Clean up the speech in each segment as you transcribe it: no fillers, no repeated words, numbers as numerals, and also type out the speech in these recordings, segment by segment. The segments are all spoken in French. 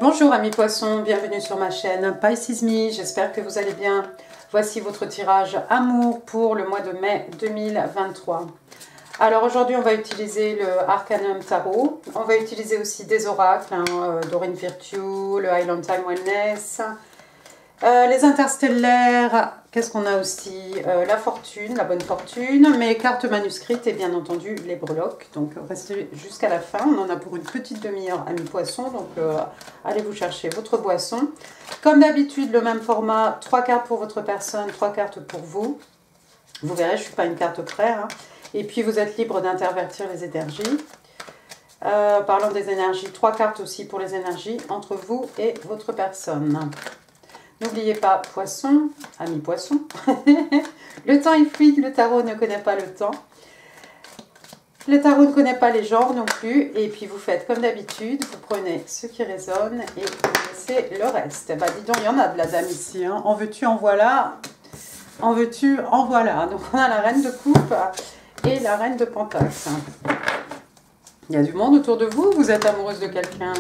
Bonjour amis poissons, bienvenue sur ma chaîne Pisces Me, j'espère que vous allez bien. Voici votre tirage amour pour le mois de mai 2023. Alors aujourd'hui on va utiliser le Arcanum Tarot, on va utiliser aussi des oracles, Doreen Virtue, le Highland Time Wellness, les interstellaires, qu'est-ce qu'on a aussi, la fortune, la bonne fortune, mes cartes manuscrites et bien entendu les breloques. Donc restez jusqu'à la fin, on en a pour une petite demi-heure amis poissons, donc allez vous chercher votre boisson. Comme d'habitude le même format, 3 cartes pour votre personne, 3 cartes pour vous. Vous verrez, je ne suis pas une carte près, hein. Et puis vous êtes libre d'intervertir les énergies. Parlons des énergies, 3 cartes aussi pour les énergies entre vous et votre personne. N'oubliez pas, poisson, amis poissons, le temps est fluide, le tarot ne connaît pas le temps. Le tarot ne connaît pas les genres non plus. Et puis vous faites comme d'habitude, vous prenez ce qui résonne et vous laissez le reste. Bah dis donc, il y en a de la dame ici, hein. En veux-tu, en voilà. En veux-tu, en voilà. Donc on a la reine de coupe et la reine de pentacle. Il y a du monde autour de vous, vous êtes amoureuse de quelqu'un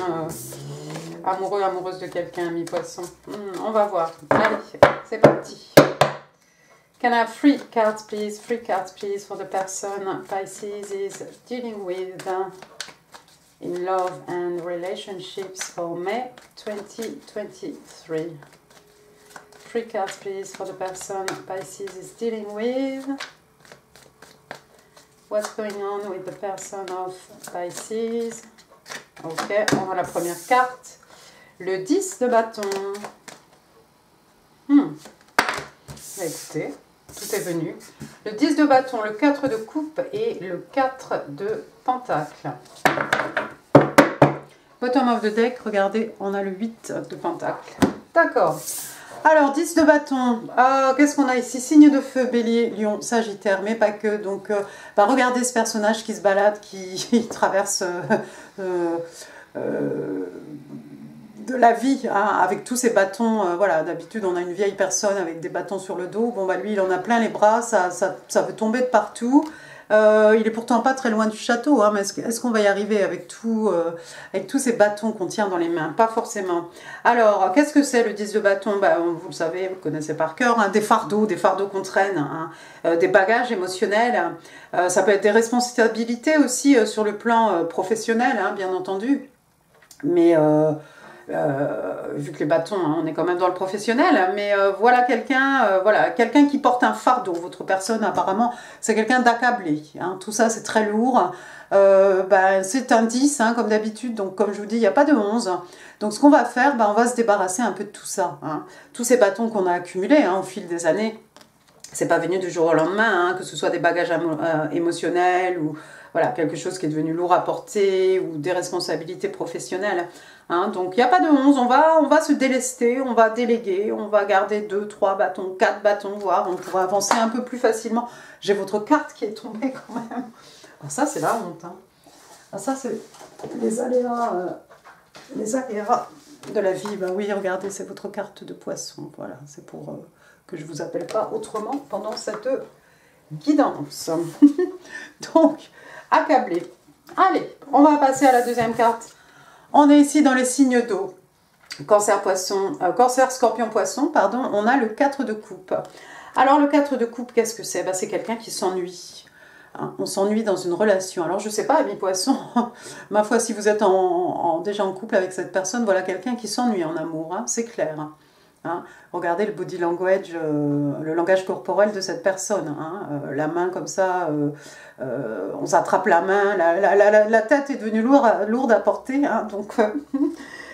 amoureux, amoureuse de quelqu'un, mi-poisson. On va voir. Allez, c'est parti. Can I have 3 cards, please? 3 cards, please, for the person Pisces is dealing with in love and relationships for May 2023. 3 cards, please, for the person Pisces is dealing with. What's going on with the person of Pisces? Ok, on a la première carte. Le 10 de bâton. Écoutez, tout est venu. Le 10 de bâton, le 4 de coupe et le 4 de pentacle. Bottom of the deck, regardez, on a le 8 de pentacle. D'accord. Alors, 10 de bâton, qu'est-ce qu'on a ici? Signe de feu, bélier, lion, sagittaire, mais pas que. Donc, regardez ce personnage qui se balade, qui traverse de la vie, hein, avec tous ces bâtons. Voilà, d'habitude, on a une vieille personne avec des bâtons sur le dos. Bon, bah lui, il en a plein les bras, ça veut tomber de partout. Il est pourtant pas très loin du château, hein, mais est-ce qu'on va y arriver avec tous ces bâtons qu'on tient dans les mains? Pas forcément. Alors, qu'est-ce que c'est le 10 de bâton? Bah, vous le savez, vous connaissez par cœur, hein, des fardeaux qu'on traîne, hein, des bagages émotionnels. Ça peut être des responsabilités aussi sur le plan professionnel, hein, bien entendu. Mais vu que les bâtons, hein, on est quand même dans le professionnel, mais voilà quelqu'un qui porte un fardeau. Votre personne, apparemment, c'est quelqu'un d'accablé, hein. Tout ça, c'est très lourd. C'est un 10, hein, comme d'habitude. Donc, comme je vous dis, il n'y a pas de 11. Donc, ce qu'on va faire, on va se débarrasser un peu de tout ça, hein. Tous ces bâtons qu'on a accumulés, hein, au fil des années. C'est pas venu du jour au lendemain, hein, que ce soit des bagages émotionnels ou voilà, quelque chose qui est devenu lourd à porter ou des responsabilités professionnelles. Hein. Donc il n'y a pas de 11, on va se délester, on va déléguer, on va garder 2, 3 bâtons, 4 bâtons, voire on pourra avancer un peu plus facilement. J'ai votre carte qui est tombée quand même. Alors ça c'est la honte. Hein. Alors ça c'est les aléas de la vie. Ben oui, regardez, c'est votre carte de poisson. Voilà, c'est pour que je ne vous appelle pas autrement pendant cette guidance. Donc, accablé. Allez, on va passer à la deuxième carte. On est ici dans les signes d'eau. Cancer, scorpion, poisson, pardon. On a le 4 de coupe. Alors, le 4 de coupe, qu'est-ce que c'est? C'est quelqu'un qui s'ennuie. Hein, on s'ennuie dans une relation. Alors, je ne sais pas, amis poissons, ma foi, si vous êtes déjà en couple avec cette personne, voilà quelqu'un qui s'ennuie en amour, hein, c'est clair. Hein, regardez le body language, le langage corporel de cette personne. Hein, la main comme ça, on s'attrape la main, la tête est devenue lourde à porter. Hein, donc,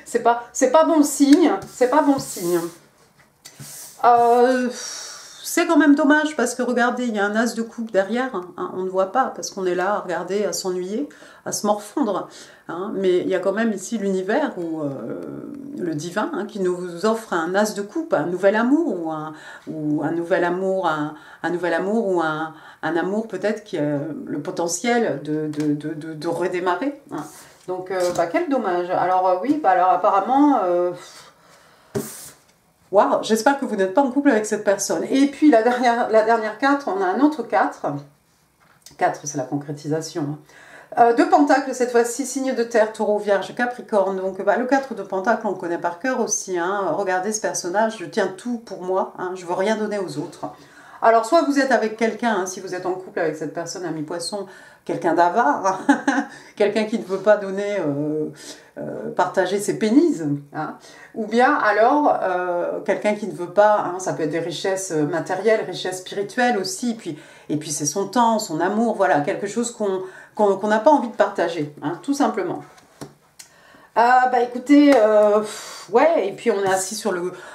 c'est pas bon signe. C'est pas bon signe. C'est quand même dommage parce que regardez, il y a un as de coupe derrière, hein, on ne voit pas parce qu'on est là à regarder, à s'ennuyer, à se morfondre. Hein, mais il y a quand même ici l'univers ou le divin, hein, qui nous offre un as de coupe, un nouvel amour ou un nouvel amour, un nouvel amour ou un amour peut-être qui a le potentiel de redémarrer. Hein. Donc quel dommage. Alors oui, alors apparemment. Waouh, j'espère que vous n'êtes pas en couple avec cette personne. Et puis la dernière 4, on a un autre 4. 4, c'est la concrétisation. Deux pentacles cette fois-ci, signe de terre, taureau, vierge, capricorne. Donc le 4 de pentacles, on le connaît par cœur aussi. Hein. Regardez ce personnage, je tiens tout pour moi, hein. Je ne veux rien donner aux autres. Alors soit vous êtes avec quelqu'un, hein, si vous êtes en couple avec cette personne, ami poisson, quelqu'un d'avare, quelqu'un qui ne veut pas donner, partager ses pénis, hein. Ou bien alors quelqu'un qui ne veut pas, hein, ça peut être des richesses matérielles, richesses spirituelles aussi, et puis c'est son temps, son amour, voilà, quelque chose qu'on n'a pas envie de partager, hein, tout simplement. Écoutez, ouais, et puis on est assis sur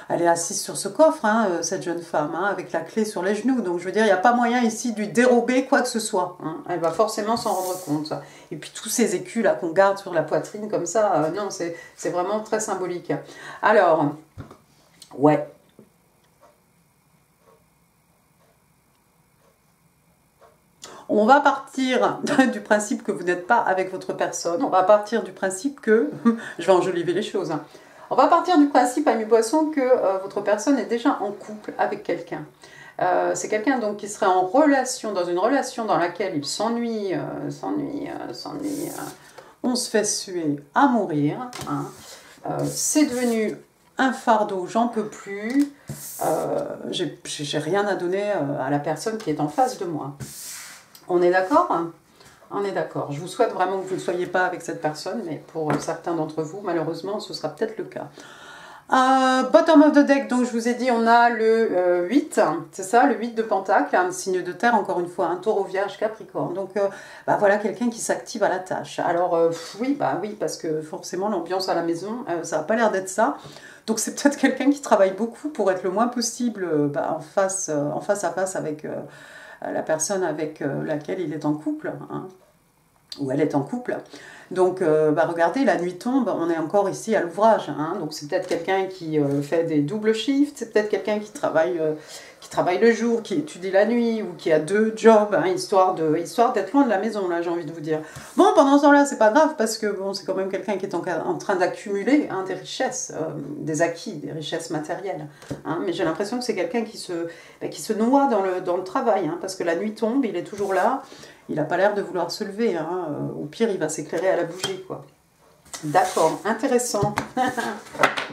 elle est assise sur ce coffre, hein, cette jeune femme, hein, avec la clé sur les genoux. Donc je veux dire, il n'y a pas moyen ici de lui dérober quoi que ce soit. Hein. Elle va forcément s'en rendre compte. Et puis tous ces écus là qu'on garde sur la poitrine comme ça, non, c'est vraiment très symbolique. Alors, ouais. On va partir du principe que vous n'êtes pas avec votre personne. On va partir du principe que... je vais enjoliver les choses. Hein. On va partir du principe, ami poisson, que votre personne est déjà en couple avec quelqu'un. C'est quelqu'un donc qui serait en relation, dans une relation dans laquelle il s'ennuie, on se fait suer à mourir. Hein. C'est devenu un fardeau, j'en peux plus. J'ai rien à donner à la personne qui est en face de moi. On est d'accord? On est d'accord. Je vous souhaite vraiment que vous ne soyez pas avec cette personne, mais pour certains d'entre vous, malheureusement, ce sera peut-être le cas. Bottom of the deck, donc je vous ai dit, on a le 8, c'est ça, le 8 de pentacle, un signe de terre, encore une fois, un taureau, vierge, capricorne. Donc voilà, quelqu'un qui s'active à la tâche. Alors oui, parce que forcément, l'ambiance à la maison, ça n'a pas l'air d'être ça. Donc c'est peut-être quelqu'un qui travaille beaucoup pour être le moins possible en face à face avec... la personne avec laquelle il est en couple, hein, ou elle est en couple. Donc, regardez, la nuit tombe, on est encore ici à l'ouvrage. Hein, donc, c'est peut-être quelqu'un qui fait des doubles shifts, c'est peut-être quelqu'un qui travaille le jour, qui étudie la nuit, ou qui a deux jobs, hein, histoire d'être loin de la maison, là, j'ai envie de vous dire. Bon, pendant ce temps-là, c'est pas grave, parce que bon, c'est quand même quelqu'un qui est en train d'accumuler hein, des richesses, des acquis, des richesses matérielles. Hein, mais j'ai l'impression que c'est quelqu'un qui se noie dans le travail, hein, parce que la nuit tombe, il est toujours là, il n'a pas l'air de vouloir se lever. Hein. Au pire, il va s'éclairer à la bougie, quoi. D'accord, intéressant.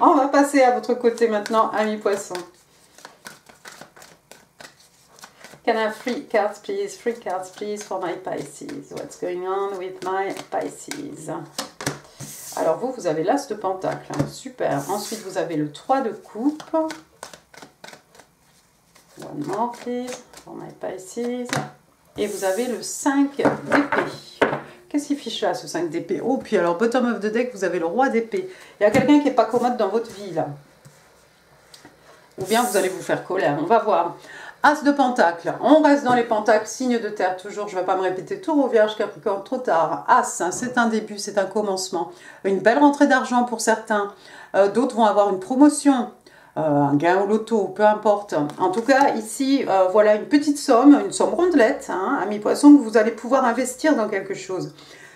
On va passer à votre côté maintenant, ami poisson. Can I have 3 cards, please? 3 cards, please, for my Pisces. What's going on with my Pisces? Alors, vous avez l'As de Pentacle. Hein. Super. Ensuite, vous avez le 3 de Coupe. One more, please, for my Pisces. Et vous avez le 5 d'épée. Qu'est-ce qu'il fiche là, ce 5 d'épée? Oh, puis alors, bottom of the deck, vous avez le roi d'épée. Il y a quelqu'un qui n'est pas commode dans votre vie, là. Ou bien vous allez vous faire colère, on va voir. As de pentacle, on reste dans les pentacles, signe de terre, toujours, je ne vais pas me répéter, taureau, vierge, capricorne, trop tard. As, hein, c'est un début, c'est un commencement. Une belle rentrée d'argent pour certains. D'autres vont avoir une promotion. Un gain au loto, peu importe. En tout cas, ici, voilà une petite somme, une somme rondelette, hein, ami poisson, que vous allez pouvoir investir dans quelque chose.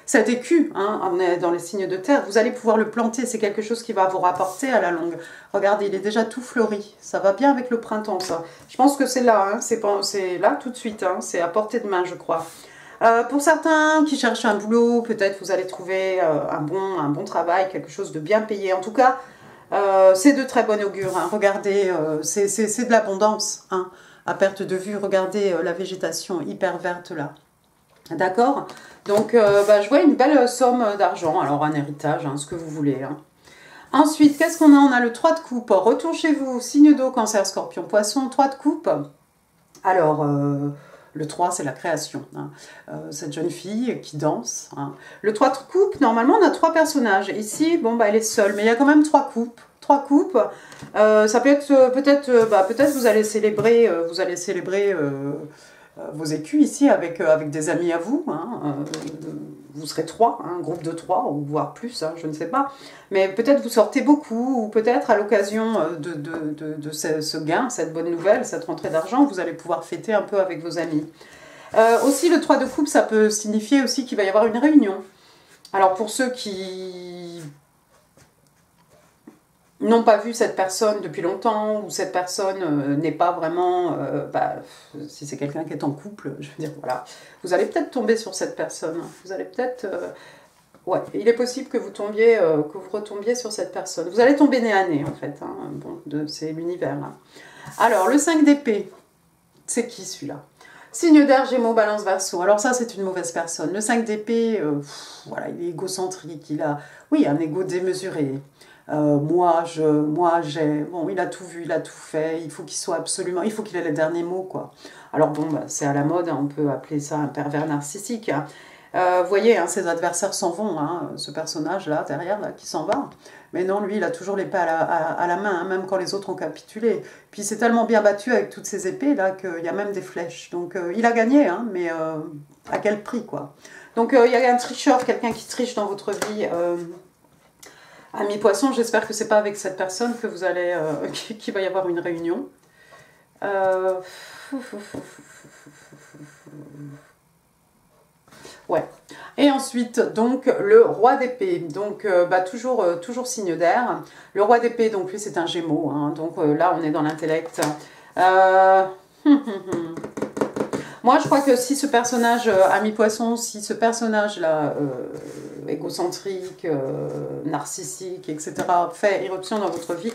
Cet écu, hein, on est dans les signes de terre, vous allez pouvoir le planter, c'est quelque chose qui va vous rapporter à la longue. Regardez, il est déjà tout fleuri, ça va bien avec le printemps, ça. Je pense que c'est là, hein, c'est là tout de suite, hein, c'est à portée de main, je crois. Pour certains qui cherchent un boulot, peut-être vous allez trouver un bon travail, quelque chose de bien payé. En tout cas, c'est de très bon augure. Hein. Regardez, c'est de l'abondance. Hein. À perte de vue, regardez la végétation hyper verte là. D'accord? Donc, je vois une belle somme d'argent. Alors, un héritage, hein, ce que vous voulez. Hein. Ensuite, qu'est-ce qu'on a? On a le 3 de coupe. Retour chez vous. Signe d'eau, cancer, scorpion, poisson. 3 de coupe. Alors... le 3, c'est la création. Hein. Cette jeune fille qui danse. Hein. Le 3 de coupe, normalement, on a 3 personnages. Ici, bon, elle est seule, mais il y a quand même 3 coupes. 3 coupes. Ça peut être, peut-être vous allez célébrer, vos écus ici avec des amis à vous. Hein. Vous serez 3, hein, un groupe de 3, ou voire plus, hein, je ne sais pas. Mais peut-être vous sortez beaucoup, ou peut-être à l'occasion de ce gain, cette bonne nouvelle, cette rentrée d'argent, vous allez pouvoir fêter un peu avec vos amis. Aussi, le 3 de coupe, ça peut signifier aussi qu'il va y avoir une réunion. Alors, pour ceux qui n'ont pas vu cette personne depuis longtemps, ou cette personne n'est pas vraiment, si c'est quelqu'un qui est en couple, je veux dire, voilà, vous allez peut-être tomber sur cette personne, vous allez peut-être, ouais, il est possible que vous tombiez, que vous retombiez sur cette personne, vous allez tomber nez à nez, en fait, hein, bon, c'est l'univers, hein. Alors, le 5 d'épée, c'est qui celui-là? Signe d'air, Gémeaux, Balance, Verseau. Alors ça, c'est une mauvaise personne. Le 5 d'épée, voilà, il est égocentrique, il a, oui, un ego démesuré. Moi, j'ai... Bon, il a tout vu, il a tout fait, il faut qu'il soit absolument... Il faut qu'il ait les derniers mots, quoi. Alors bon, bah, c'est à la mode, hein, on peut appeler ça un pervers narcissique, hein. Vous voyez, hein, ses adversaires s'en vont, hein, ce personnage-là, derrière, là, qui s'en va. Mais non, lui, il a toujours l'épée à la main, hein, même quand les autres ont capitulé. Puis il s'est tellement bien battu avec toutes ces épées, là, qu'il y a même des flèches. Donc il a gagné, hein, mais à quel prix, quoi. Donc il y a un tricheur, quelqu'un qui triche dans votre vie. Ami Poisson, j'espère que c'est pas avec cette personne que vous allez, qu'il va y avoir une réunion. Ouais. Et ensuite, donc, le roi d'épée. Donc, toujours signe d'air. Le roi d'épée, donc, lui, c'est un Gémeaux, hein. Donc, là, on est dans l'intellect. Moi, je crois que si ce personnage, ami Poisson, si ce personnage-là, égocentrique, narcissique, etc., fait irruption dans votre vie,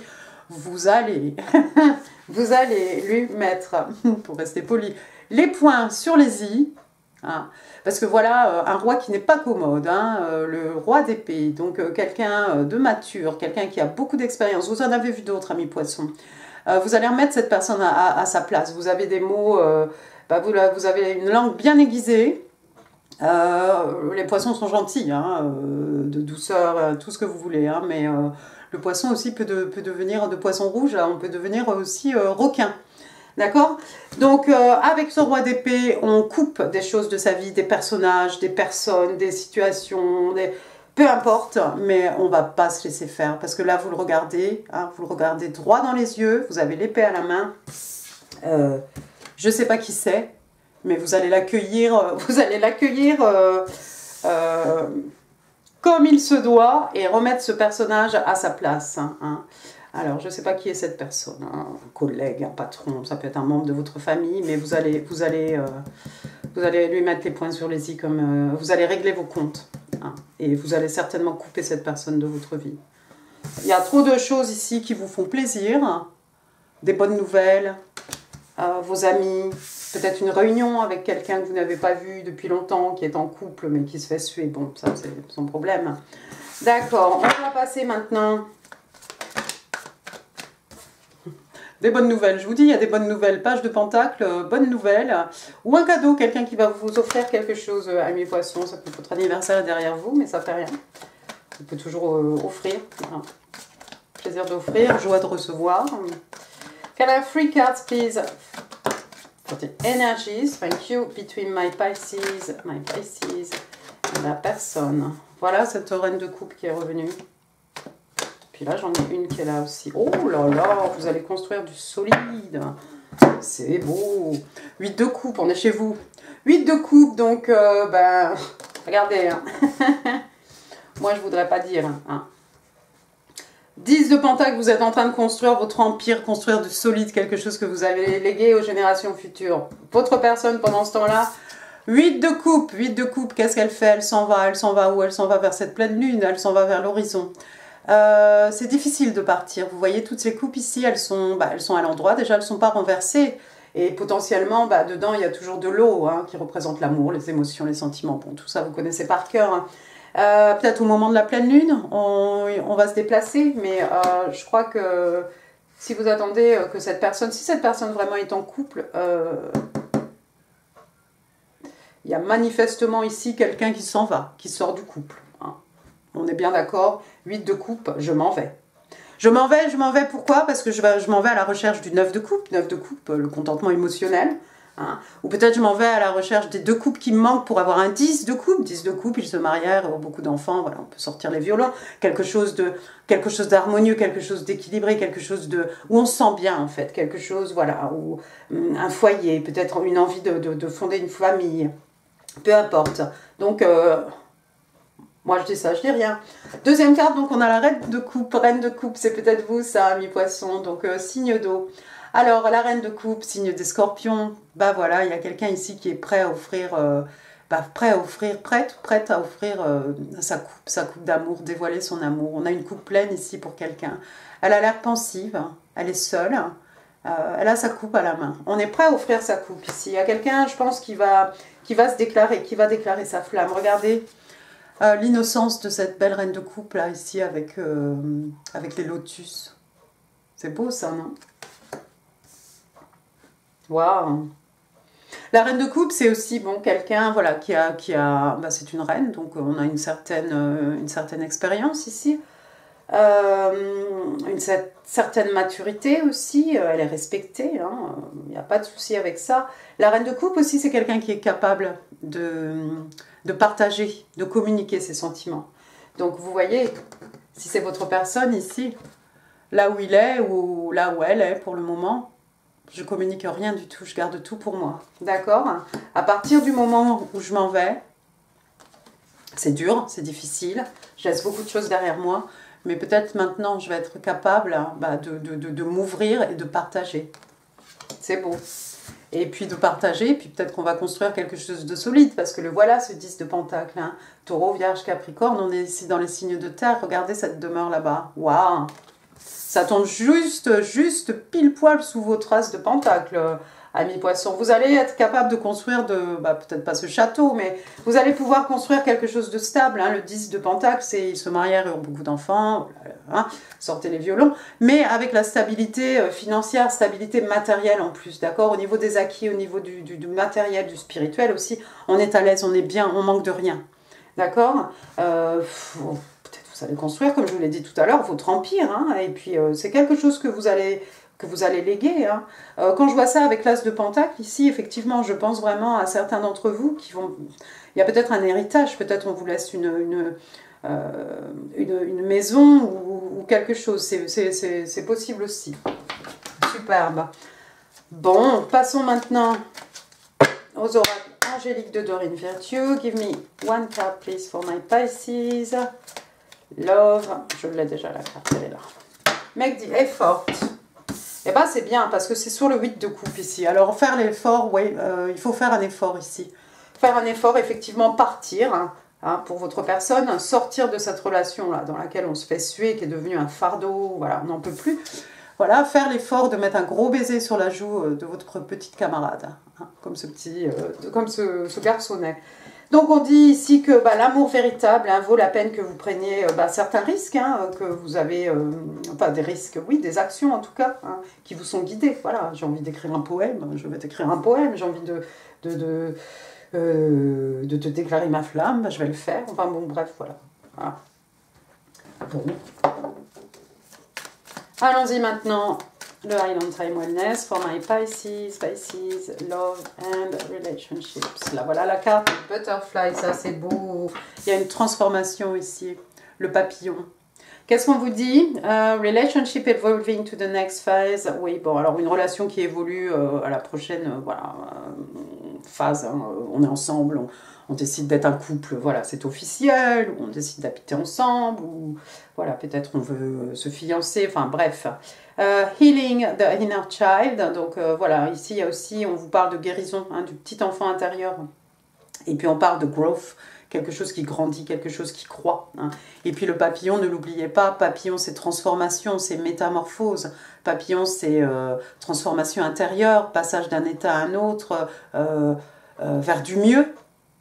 vous allez, vous allez lui mettre, pour rester poli, les points sur les i. Hein, parce que voilà, un roi qui n'est pas commode, hein, le roi d'épée, donc quelqu'un de mature, quelqu'un qui a beaucoup d'expérience. Vous en avez vu d'autres, amis poissons. Vous allez remettre cette personne à sa place. Vous avez des mots, vous avez une langue bien aiguisée. Les poissons sont gentils, hein, de douceur, tout ce que vous voulez, hein, mais le poisson aussi peut devenir de poisson rouge, là, on peut devenir aussi requin. D'accord? Donc, avec ce roi d'épée, on coupe des choses de sa vie, des personnages, des personnes, des situations, peu importe, mais on ne va pas se laisser faire. Parce que là, vous le regardez, hein, vous le regardez droit dans les yeux, vous avez l'épée à la main. Je ne sais pas qui c'est, mais vous allez l'accueillir comme il se doit et remettre ce personnage à sa place, hein. Alors, je ne sais pas qui est cette personne, hein, un collègue, un patron, ça peut être un membre de votre famille, mais vous allez lui mettre les points sur les i, comme vous allez régler vos comptes, hein, et vous allez certainement couper cette personne de votre vie. Il y a trop de choses ici qui vous font plaisir, des bonnes nouvelles, vos amis, peut-être une réunion avec quelqu'un que vous n'avez pas vu depuis longtemps, qui est en couple, mais qui se fait suer. Bon, ça, c'est son problème. D'accord, on va passer maintenant... Des bonnes nouvelles, je vous dis, il y a des bonnes nouvelles. Page de Pentacle, bonnes nouvelles. Ou un cadeau, quelqu'un qui va vous offrir quelque chose, amis poissons. Ça peut être votre anniversaire derrière vous, mais ça fait rien. On peut toujours offrir. Voilà. Plaisir d'offrir, joie de recevoir. Can I have 3 cards, please? For the energies, thank you, between my Pisces et la personne. Voilà cette reine de coupe qui est revenue. Puis là, j'en ai une qui est là aussi. Oh là là, vous allez construire du solide. C'est beau. 8 de coupe, on est chez vous. 8 de coupe, donc, regardez. Hein. Moi, je voudrais pas dire. Hein. 10 de pentacle, vous êtes en train de construire votre empire, construire du solide, quelque chose que vous allez léguer aux générations futures. Votre personne, pendant ce temps-là, 8 de coupe, qu'est-ce qu'elle fait? Elle s'en va où? Elle s'en va vers cette pleine lune, elle s'en va vers l'horizon. C'est difficile de partir. Vous voyez toutes ces coupes ici, elles sont à l'endroit. Déjà, elles ne sont pas renversées. Et potentiellement, dedans, il y a toujours de l'eau, hein, qui représente l'amour, les émotions, les sentiments. Bon, tout ça, vous connaissez par cœur. Hein. Peut-être au moment de la pleine lune, on va se déplacer. Mais je crois que si vous attendez que cette personne, si cette personne vraiment est en couple, il y a manifestement ici quelqu'un qui s'en va, qui sort du couple. Hein. On est bien d'accord, 8 de coupe, je m'en vais. Je m'en vais, pourquoi? Parce que je m'en vais à la recherche du 9 de coupe, le contentement émotionnel. Hein. Ou peut-être je m'en vais à la recherche des 2 coupes qui me manquent pour avoir un 10 de coupe. 10 de coupe, ils se marièrent, beaucoup d'enfants, voilà, on peut sortir les violons. Quelque chose d'harmonieux, quelque chose d'équilibré, quelque chose où on se sent bien en fait. Quelque chose, voilà, où un foyer, peut-être une envie de fonder une famille. Peu importe. Donc... Moi, je dis ça, je dis rien. Deuxième carte, donc on a la reine de coupe. Reine de coupe, c'est peut-être vous, ça, mi-poisson. Donc, signe d'eau. Alors, la reine de coupe, signe des scorpions. Bah voilà, il y a quelqu'un ici qui est prêt à offrir... prête à offrir sa coupe d'amour, dévoiler son amour. On a une coupe pleine ici pour quelqu'un. Elle a l'air pensive, elle est seule, elle a sa coupe à la main. On est prêt à offrir sa coupe ici. Il y a quelqu'un, je pense, qui va se déclarer, qui va déclarer sa flamme. Regardez l'innocence de cette belle reine de coupe là, ici, avec les lotus. C'est beau ça, non? Waouh! La reine de coupe, c'est aussi bon quelqu'un voilà c'est une reine, donc on a une certaine expérience ici, une certaine maturité aussi, elle est respectée, hein, il n'y a pas de souci avec ça. La reine de coupe aussi, c'est quelqu'un qui est capable de partager, de communiquer ses sentiments. Donc vous voyez, si c'est votre personne ici, là où il est ou là où elle est pour le moment, je communique rien du tout, je garde tout pour moi. D'accord? À partir du moment où je m'en vais, c'est dur, c'est difficile, je laisse beaucoup de choses derrière moi, mais peut-être maintenant je vais être capable de m'ouvrir et de partager. C'est beau. Et puis de partager, puis peut-être qu'on va construire quelque chose de solide, parce que le voilà, ce 10 de Pentacle, hein. Taureau, Vierge, Capricorne, on est ici dans les signes de terre, regardez cette demeure là-bas. Waouh! Ça tombe juste pile poil sous vos traces de Pentacle, amis poissons. Vous allez être capable de construire, peut-être pas ce château, mais vous allez pouvoir construire quelque chose de stable. Hein. Le 10 de Pentacle, c'est ils se marièrent, eurent beaucoup d'enfants, hein, sortez les violons, mais avec la stabilité financière, stabilité matérielle en plus, d'accord? Au niveau des acquis, au niveau du matériel, du spirituel aussi, on est à l'aise, on est bien, on manque de rien, d'accord? Vous allez construire, comme je vous l'ai dit tout à l'heure, votre empire, hein, et puis c'est quelque chose que vous allez léguer. Hein. Quand je vois ça avec l'as de Pentacle, ici, effectivement, je pense vraiment à certains d'entre vous qui vont... Il y a peut-être un héritage, peut-être on vous laisse une maison ou quelque chose, c'est possible aussi. Superbe. Bon, passons maintenant aux oracles angéliques de Dorine Virtue. Give me one card, please, for my Pisces. Love, je l'ai déjà la carte, elle est là. Make the effort. Eh bien, c'est bien parce que c'est sur le 8 de coupe ici. Alors, faire l'effort, oui, il faut faire un effort ici. Faire un effort, effectivement, partir hein, pour votre personne, sortir de cette relation-là dans laquelle on se fait suer, qui est devenue un fardeau, voilà, on n'en peut plus. Voilà, faire l'effort de mettre un gros baiser sur la joue de votre petite camarade, hein, comme ce garçonnet. Donc on dit ici que l'amour véritable hein, vaut la peine que vous preniez certains risques, hein, que vous avez, enfin des risques, oui, des actions en tout cas, hein, qui vous sont guidées. Voilà, j'ai envie d'écrire un poème, je vais t'écrire un poème, j'ai envie de te déclarer ma flamme, je vais le faire. Enfin bon, bref, voilà. Bon. Allons-y maintenant. Le Island Time Wellness for my Pisces, Love and Relationships. Là, voilà la carte Butterfly, ça c'est beau. Il y a une transformation ici, le papillon. Qu'est-ce qu'on vous dit? Relationship evolving to the next phase. Oui, bon, alors une relation qui évolue à la prochaine phase. Hein. On est ensemble, on décide d'être un couple, voilà, c'est officiel, ou on décide d'habiter ensemble, ou voilà, peut-être on veut se fiancer, enfin bref. Healing the inner child, donc voilà, ici il y a aussi, on vous parle de guérison hein, du petit enfant intérieur, et puis on parle de growth, quelque chose qui grandit, quelque chose qui croît. Hein. Et puis le papillon, ne l'oubliez pas, papillon c'est transformation, c'est métamorphose, papillon c'est transformation intérieure, passage d'un état à un autre, vers du mieux.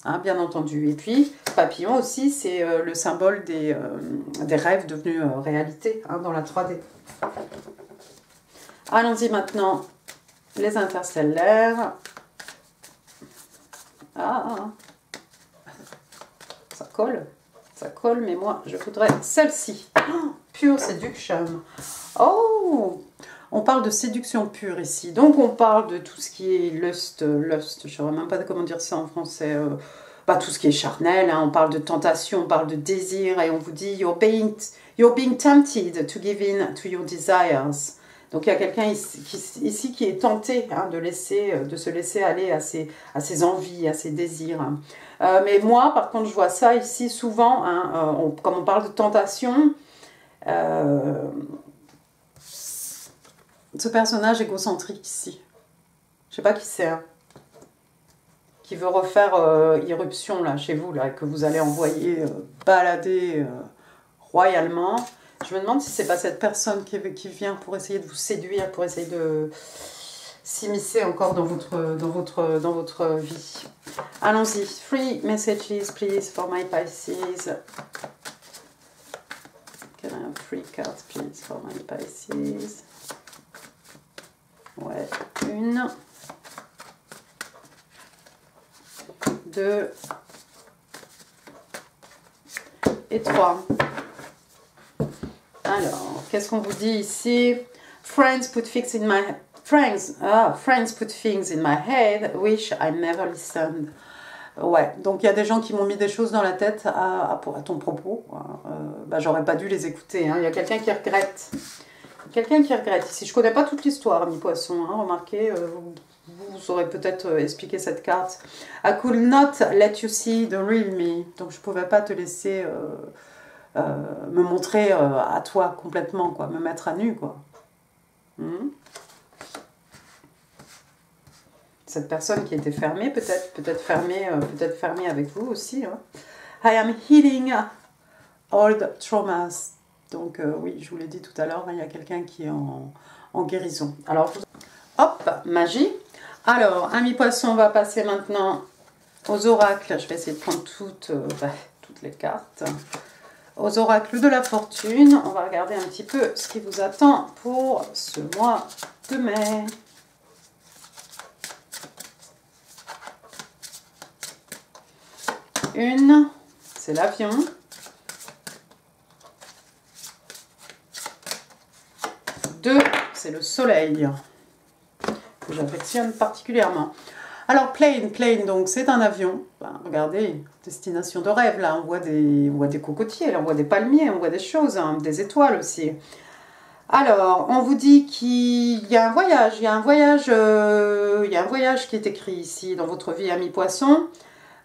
Hein, bien entendu. Et puis, papillon aussi, c'est le symbole des rêves devenus réalité hein, dans la 3D. Allons-y maintenant, les interstellaires. Ça colle, mais moi, je voudrais celle-ci. Oh, Pure Seduction. Oh, on parle de séduction pure ici. Donc, on parle de tout ce qui est lust, je ne sais même pas comment dire ça en français. Tout ce qui est charnel, hein. On parle de tentation, on parle de désir, et on vous dit you're being tempted to give in to your desires. Donc, il y a quelqu'un ici qui est tenté hein, de se laisser aller à ses envies, à ses désirs. Mais moi, par contre, je vois ça ici souvent, hein, comme on parle de tentation, ce personnage égocentrique ici, je sais pas qui c'est, hein, qui veut refaire irruption là, chez vous, là, que vous allez envoyer balader royalement. Je me demande si c'est pas cette personne qui vient pour essayer de vous séduire, pour essayer de s'immiscer encore dans votre vie. Allons-y. 3 messages, please, for my Pisces. Can I have 3 cards, please, for my Pisces? Ouais, 1, 2 et 3. Alors, qu'est-ce qu'on vous dit ici? Friends put things in my head, wish I never listened. Ouais, donc il y a des gens qui m'ont mis des choses dans la tête à ton propos. Bah, j'aurais pas dû les écouter. Hein. Il y a quelqu'un qui regrette. Quelqu'un qui regrette. Ici, je connais pas toute l'histoire, mi poisson. Hein. Remarquez, vous aurez peut-être expliqué cette carte. I could not let you see the real me. Donc je pouvais pas te laisser me montrer à toi complètement, quoi, me mettre à nu, quoi. Cette personne qui était fermée, peut-être fermée avec vous aussi. Hein. I am healing old traumas. Donc oui, je vous l'ai dit tout à l'heure, il y a quelqu'un qui est en guérison. Alors, hop, magie. Alors, ami poisson, on va passer maintenant aux oracles. Je vais essayer de prendre toutes les cartes. Aux oracles de la fortune. On va regarder un petit peu ce qui vous attend pour ce mois de mai. Une, c'est l'avion. 2, c'est le soleil, que j'affectionne particulièrement. Alors, plane, donc c'est un avion. Ben, regardez, destination de rêve, là, on voit des cocotiers, là, on voit des palmiers, on voit des choses, hein, des étoiles aussi. Alors, on vous dit qu'il y a un voyage, il y a un voyage qui est écrit ici dans votre vie, ami poisson.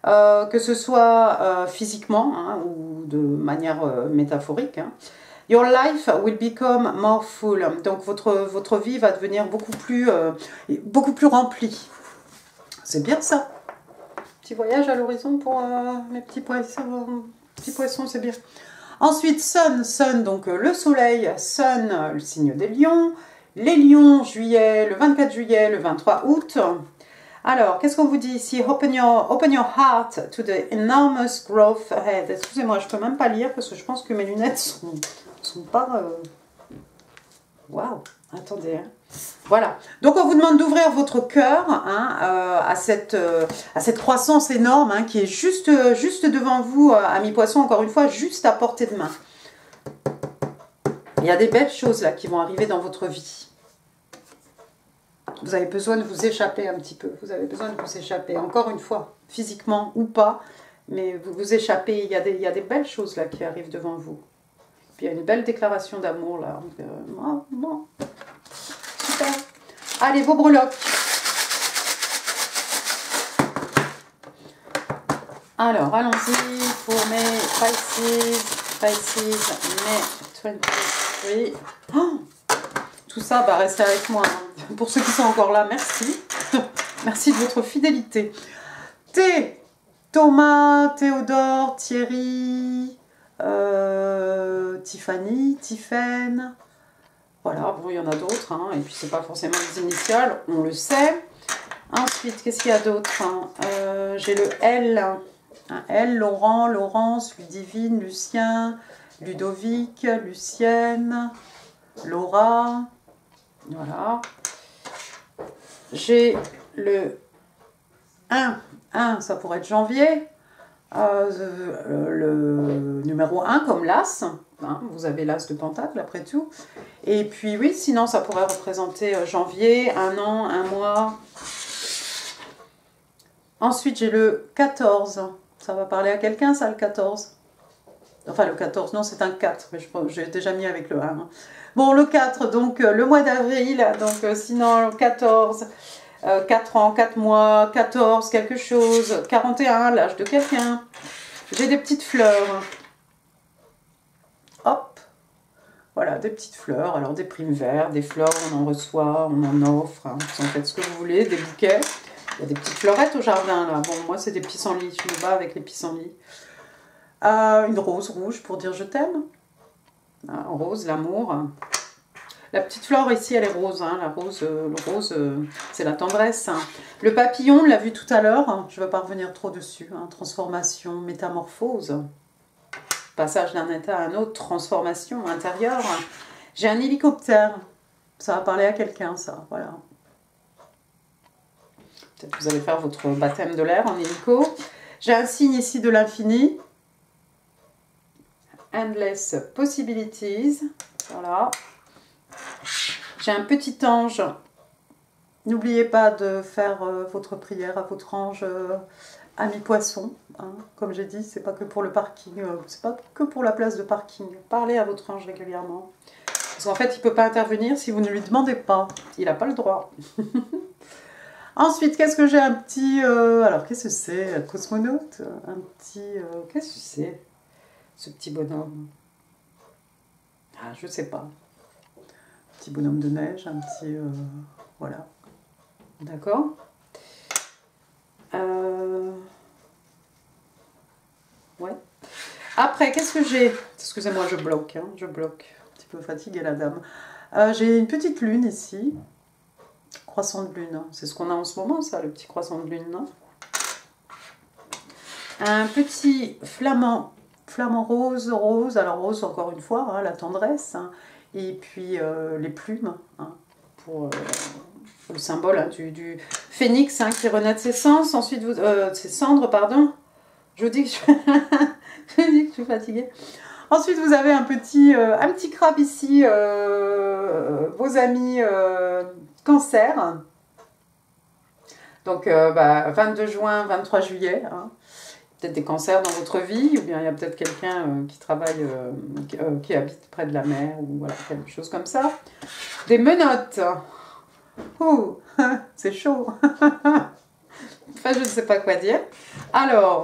Que ce soit physiquement hein, ou de manière métaphorique. Hein. Your life will become more full. Donc votre vie va devenir beaucoup plus remplie. C'est bien ça. Petit voyage à l'horizon pour mes petits poissons, c'est bien. Ensuite, sun, donc le soleil, sun, le signe des lions. Les lions, le 24 juillet, le 23 août. Alors, qu'est-ce qu'on vous dit ici? Open your heart to the enormous growth ahead. Excusez-moi, je ne peux même pas lire parce que je pense que mes lunettes sont pas... Waouh, attendez. Hein. Voilà. Donc, on vous demande d'ouvrir votre cœur hein, à cette croissance énorme hein, qui est juste devant vous, amis poissons, encore une fois, juste à portée de main. Il y a des belles choses là qui vont arriver dans votre vie. Vous avez besoin de vous échapper un petit peu. Vous avez besoin de vous échapper. Encore une fois, physiquement ou pas. Mais vous vous échappez. Il y a des belles choses là qui arrivent devant vous. Puis il y a une belle déclaration d'amour là. Super. Allez, vos breloques. Alors, allons-y pour mes Pisces, mai 23. Oh, tout ça, bah, restez avec moi. Hein. Pour ceux qui sont encore là, merci. Merci de votre fidélité. Thomas, Théodore, Thierry, Tiffany, Tiffen. Voilà, bon, il y en a d'autres. Hein, et puis, c'est pas forcément les initiales, on le sait. Ensuite, qu'est-ce qu'il y a d'autre hein, j'ai le L. Un L, Laurent, Laurence, Ludivine, Lucien, Ludovic, Lucienne, Laura. Voilà. J'ai le 1, ça pourrait être janvier, le numéro 1 comme l'As, hein, vous avez l'As de Pentacle après tout, et puis oui, sinon ça pourrait représenter janvier, un an, un mois. Ensuite j'ai le 14, ça va parler à quelqu'un ça le 14? Enfin le 14, non c'est un 4, mais j'ai déjà mis avec le 1. Hein. Bon le 4, donc le mois d'avril, donc sinon le 14... 4 ans, 4 mois, 14, quelque chose, 41, l'âge de quelqu'un. J'ai des petites fleurs. Hop. Voilà, des petites fleurs. Alors, des primes verts, des fleurs, on en reçoit, on en offre. Hein. Vous en faites ce que vous voulez, des bouquets. Il y a des petites fleurettes au jardin, là. Bon, moi, c'est des pissenlits. Je me bats avec les pissenlits. Une rose rouge pour dire je t'aime. Rose, l'amour. La petite fleur ici, elle est rose. Hein. La rose, le rose, c'est la tendresse. Hein. Le papillon, on l'a vu tout à l'heure. Hein. Je ne vais pas revenir trop dessus. Hein. Transformation, métamorphose. Passage d'un état à un autre, transformation intérieure. J'ai un hélicoptère. Ça va parler à quelqu'un, ça. Voilà. Peut-être que vous allez faire votre baptême de l'air en hélico. J'ai un signe ici de l'infini. Endless possibilities. Voilà. J'ai un petit ange. N'oubliez pas de faire votre prière à votre ange ami poisson. Hein. Comme j'ai dit, c'est pas que pour le parking, c'est pas que pour la place de parking. Parlez à votre ange régulièrement. Parce qu'en fait, il ne peut pas intervenir si vous ne lui demandez pas. Il n'a pas le droit. Ensuite, qu'est-ce que j'ai? Un petit... alors, qu'est-ce que c'est? Un cosmonaute? Un petit... qu'est-ce que c'est? Ce petit bonhomme? Ah, je sais pas. Un petit bonhomme de neige, un petit... voilà. D'accord. Ouais. Après, qu'est-ce que j'ai? Excusez-moi, je bloque. Hein, je bloque. Un petit peu fatiguée, la dame. J'ai une petite lune ici. Croissant de lune. C'est ce qu'on a en ce moment, ça, le petit croissant de lune, non? Un petit flamant rose, alors rose encore une fois, hein, la tendresse, hein, et puis les plumes, hein, pour le symbole hein, du phénix hein, qui renaît de ses cendres. Ensuite, ses cendres, pardon. Je vous dis que je dis que je suis fatiguée. Ensuite, vous avez un petit crabe ici, vos amis cancer. Donc, 22 juin, 23 juillet. Hein. Peut-être des cancers dans votre vie, ou bien il y a peut-être quelqu'un qui travaille, qui habite près de la mer, ou voilà, quelque chose comme ça. Des menottes. Oh, c'est chaud. Enfin, je ne sais pas quoi dire. Alors,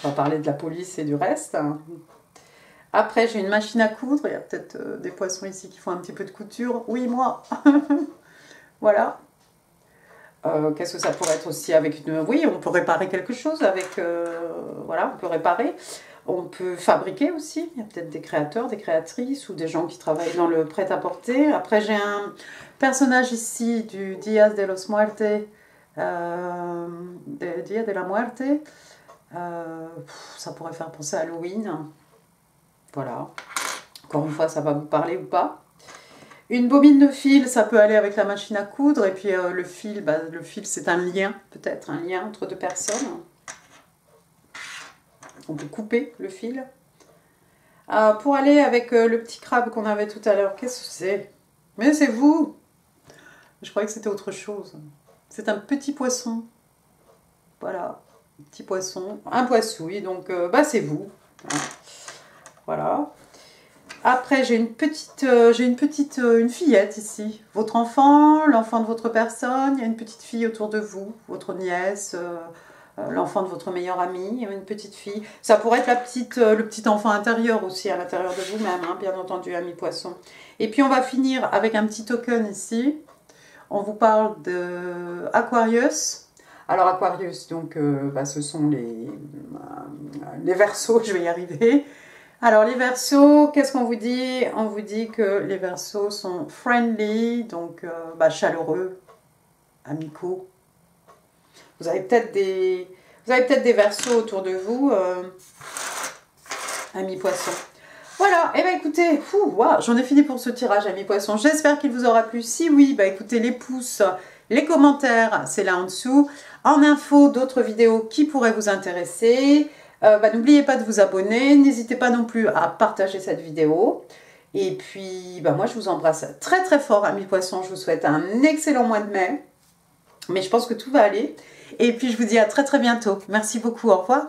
on va parler de la police et du reste. Après, j'ai une machine à coudre. Il y a peut-être des poissons ici qui font un petit peu de couture. Oui, moi. Voilà. Qu'est-ce que ça pourrait être aussi avec une... Oui, on peut réparer quelque chose avec... voilà, on peut réparer. On peut fabriquer aussi. Il y a peut-être des créateurs, des créatrices ou des gens qui travaillent dans le prêt-à-porter. Après, j'ai un personnage ici du Dia de los Muertes. Dia de la Muerte. Ça pourrait faire penser à Halloween. Voilà. Encore une fois, ça va vous parler ou pas. Une bobine de fil, ça peut aller avec la machine à coudre. Et puis le fil c'est un lien, peut-être, un lien entre deux personnes. On peut couper le fil. Pour aller avec le petit crabe qu'on avait tout à l'heure, qu'est-ce que c'est? Mais c'est vous! Je croyais que c'était autre chose. C'est un petit poisson. Voilà, un petit poisson. Un poissouille, donc c'est vous. Voilà. Après, j'ai une fillette ici. Votre enfant, l'enfant de votre personne, il y a une petite fille autour de vous, votre nièce, l'enfant de votre meilleur ami, une petite fille. Ça pourrait être le petit enfant intérieur aussi, à l'intérieur de vous-même, hein, bien entendu, ami poisson. Et puis, on va finir avec un petit token ici. On vous parle de Aquarius. Alors, Aquarius, donc, ce sont les Verseaux, je vais y arriver. Alors les Verseaux, qu'est-ce qu'on vous dit? On vous dit que les Verseaux sont friendly, donc chaleureux, amicaux. Vous avez peut-être des Verseaux autour de vous, amis poissons. Voilà, et écoutez, wow, j'en ai fini pour ce tirage amis poissons. J'espère qu'il vous aura plu. Si oui, écoutez, les pouces, les commentaires, c'est là en dessous. En info, d'autres vidéos qui pourraient vous intéresser. N'oubliez pas de vous abonner, n'hésitez pas non plus à partager cette vidéo. Et puis, moi je vous embrasse très très fort, amis poissons. Je vous souhaite un excellent mois de mai. Mais je pense que tout va aller. Et puis je vous dis à très très bientôt. Merci beaucoup, au revoir.